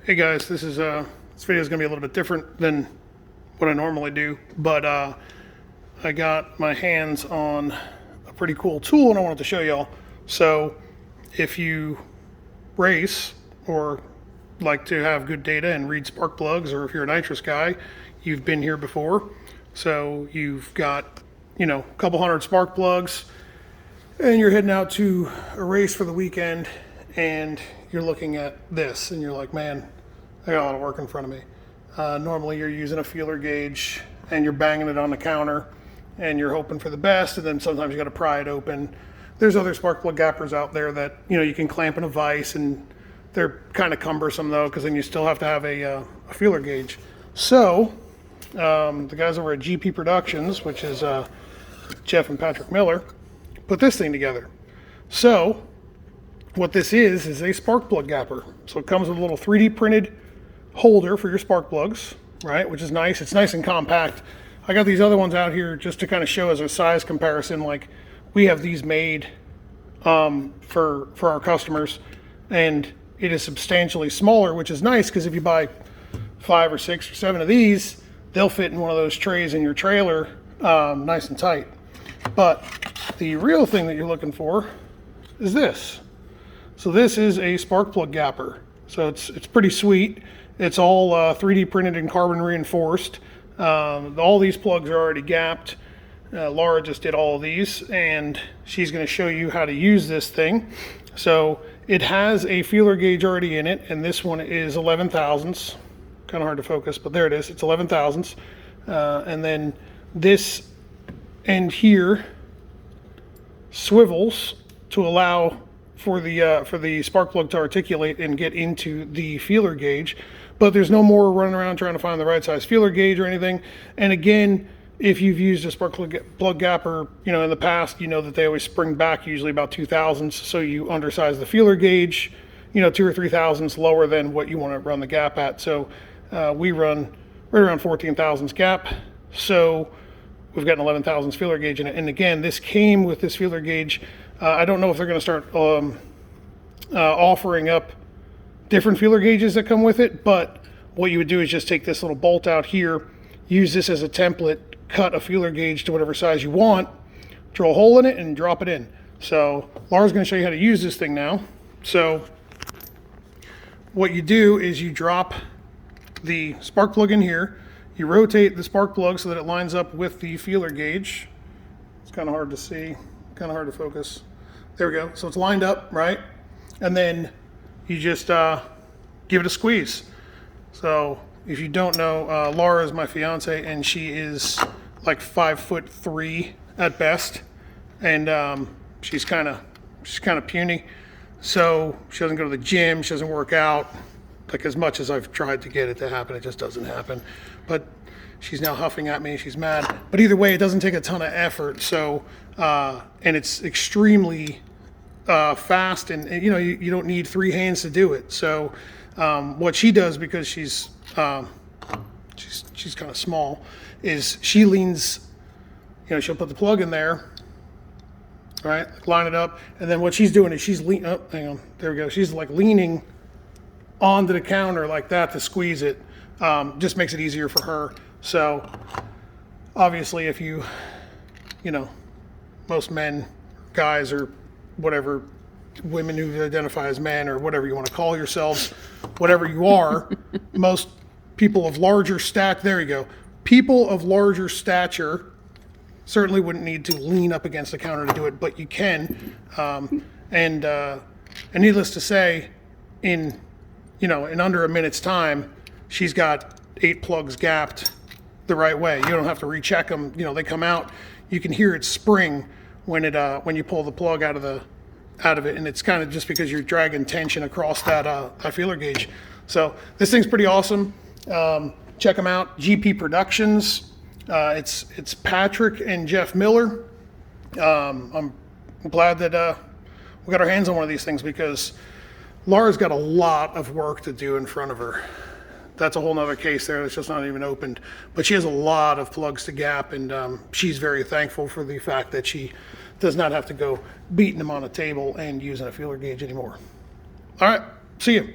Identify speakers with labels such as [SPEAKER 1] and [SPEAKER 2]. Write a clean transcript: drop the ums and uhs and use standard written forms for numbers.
[SPEAKER 1] Hey guys, this video is gonna be a little bit different than what I normally do, but I got my hands on a pretty cool tool and I wanted to show y'all. So if you race or like to have good data and read spark plugs, or if you're a nitrous guy, you've been here before. So you've got, a couple hundred spark plugs and you're heading out to a race for the weekend and you're looking at this and you're like, man, I got a lot of work in front of me. Normally you're using a feeler gauge and you're banging it on the counter and you're hoping for the best, and then sometimes you got to pry it open. There's other spark plug gappers out there that you can clamp in a vise, and they're kind of cumbersome though, because then you still have to have a feeler gauge. So the guys over at GP Productions, which is Jeff and Patrick Miller, put this thing together. So what this is a spark plug gapper. So it comes with a little 3D printed holder for your spark plugs, right? Which is nice. It's nice and compact. I got these other ones out here just to kind of show as a size comparison. Like, we have these made for our customers, and it is substantially smaller, which is nice because if you buy 5 or 6 or 7 of these, they'll fit in one of those trays in your trailer nice and tight. But the real thing that you're looking for is this. So this is a spark plug gapper. So it's pretty sweet. It's all 3D printed and carbon reinforced. All these plugs are already gapped. Laura just did all of these, and she's going to show you how to use this thing. So it has a feeler gauge already in it, and this one is 11 thousandths. Kind of hard to focus, but there it is. It's 11 thousandths. And then this end here swivels to allow for the spark plug to articulate and get into the feeler gauge, but there's no more running around trying to find the right size feeler gauge or anything. And again, if you've used a spark plug gapper, in the past, you know that they always spring back usually about 2 thousandths, so you undersize the feeler gauge, 2 or 3 thousandths lower than what you want to run the gap at. So we run right around 14 thousandths gap, so we've got an 11 thousandths feeler gauge in it. And again, this came with this feeler gauge. I don't know if they're going to start offering up different feeler gauges that come with it, but what you would do is just take this little bolt out here, use this as a template, cut a feeler gauge to whatever size you want, drill a hole in it, and drop it in. So Laura's going to show you how to use this thing now. So what you do is you drop the spark plug in here, you rotate the spark plug so that it lines up with the feeler gauge. It's kind of hard to see, kind of hard to focus. There we go. So it's lined up, right? And then you just give it a squeeze. So if you don't know, Laura is my fiance, and she is like 5'3" at best, and she's kind of puny. So she doesn't go to the gym. She doesn't work out. Like, as much as I've tried to get it to happen, it just doesn't happen. But she's now huffing at me. She's mad. But either way, it doesn't take a ton of effort. So and it's extremely fast, and you don't need 3 hands to do it. So what she does, because she's kind of small, is she leans, she'll put the plug in there, right, line it up, and then what she's doing is she's hang on, there we go, she's like leaning onto the counter like that to squeeze it. Just makes it easier for her. So obviously, if most men, guys, or whatever, women who identify as men, or whatever you want to call yourselves, whatever you are, most people of larger people of larger stature certainly wouldn't need to lean up against the counter to do it, but you can. And needless to say, in under a minute's time, she's got 8 plugs gapped the right way. You don't have to recheck them. They come out. You can hear it spring when you pull the plug out of it, and it's kind of just because you're dragging tension across that feeler gauge. So this thing's pretty awesome. Check them out, GP Productions. It's Patrick and Jeff Miller. I'm glad that we got our hands on one of these things, because Laura's got a lot of work to do in front of her. That's a whole nother case there that's just not even opened. But she has a lot of plugs to gap, and she's very thankful for the fact that she does not have to go beating them on a table and using a feeler gauge anymore. All right, see you.